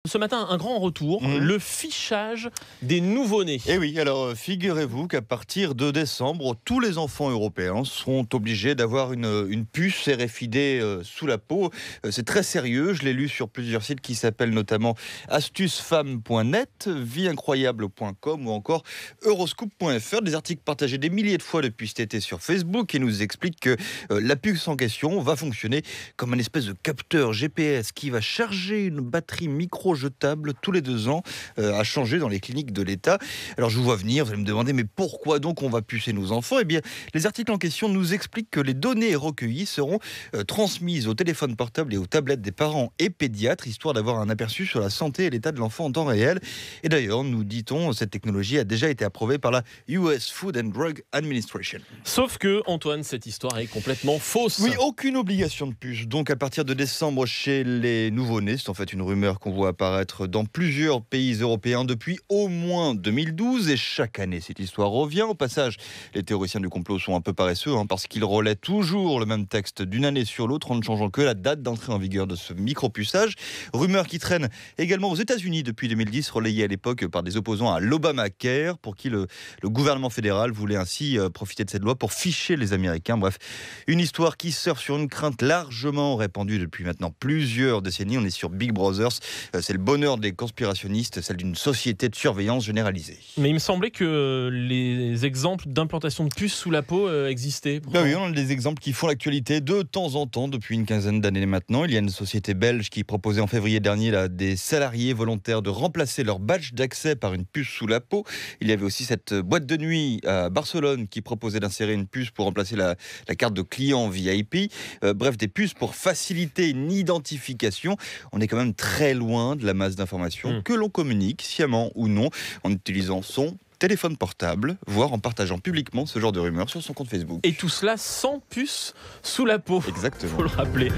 Ce matin, un grand retour, le fichage des nouveau-nés. Et oui, alors figurez-vous qu'à partir de décembre, tous les enfants européens seront obligés d'avoir une puce RFID sous la peau. C'est très sérieux, je l'ai lu sur plusieurs sites qui s'appellent notamment astucefemme.net, vieincroyable.com ou encore horoscope.fr. Des articles partagés des milliers de fois depuis cet été sur Facebook qui nous expliquent que la puce en question va fonctionner comme un espèce de capteur GPS qui va charger une batterie micro-jetable tous les 2 ans à changer dans les cliniques de l'État. Alors je vous vois venir, vous allez me demander mais pourquoi donc on va pucer nos enfants ? Eh bien, les articles en question nous expliquent que les données recueillies seront transmises au téléphone portable et aux tablettes des parents et pédiatres, histoire d'avoir un aperçu sur la santé et l'état de l'enfant en temps réel. Et d'ailleurs, nous dit-on, cette technologie a déjà été approuvée par la US Food and Drug Administration. Sauf que, Antoine, cette histoire est complètement fausse. Oui, aucune obligation de puce. Donc à partir de décembre chez les nouveau-nés, c'est en fait une rumeur qu'on voit apparaître dans plusieurs pays européens depuis au moins 2012. Et chaque année, cette histoire revient. Au passage, les théoriciens du complot sont un peu paresseux parce qu'ils relaient toujours le même texte d'une année sur l'autre en ne changeant que la date d'entrée en vigueur de ce micro-puçage. Rumeur qui traîne également aux États-Unis depuis 2010, relayée à l'époque par des opposants à l'Obamacare, pour qui le gouvernement fédéral voulait ainsi profiter de cette loi pour ficher les Américains. Bref, une histoire qui surfe sur une crainte largement répandue depuis maintenant plusieurs décennies. On est sur Big Brother. C'est le bonheur des conspirationnistes, celle d'une société de surveillance généralisée. Mais il me semblait que les exemples d'implantation de puces sous la peau existaient. Ben oui, on a des exemples qui font l'actualité de temps en temps depuis une quinzaine d'années maintenant. Il y a une société belge qui proposait en février dernier des salariés volontaires de remplacer leur badge d'accès par une puce sous la peau. Il y avait aussi cette boîte de nuit à Barcelone qui proposait d'insérer une puce pour remplacer la carte de client VIP. Bref, des puces pour faciliter une identification. On est quand même très loin de la masse d'informations que l'on communique, sciemment ou non, en utilisant son téléphone portable, voire en partageant publiquement ce genre de rumeurs sur son compte Facebook. Et tout cela sans puce sous la peau. Exactement. Faut le rappeler.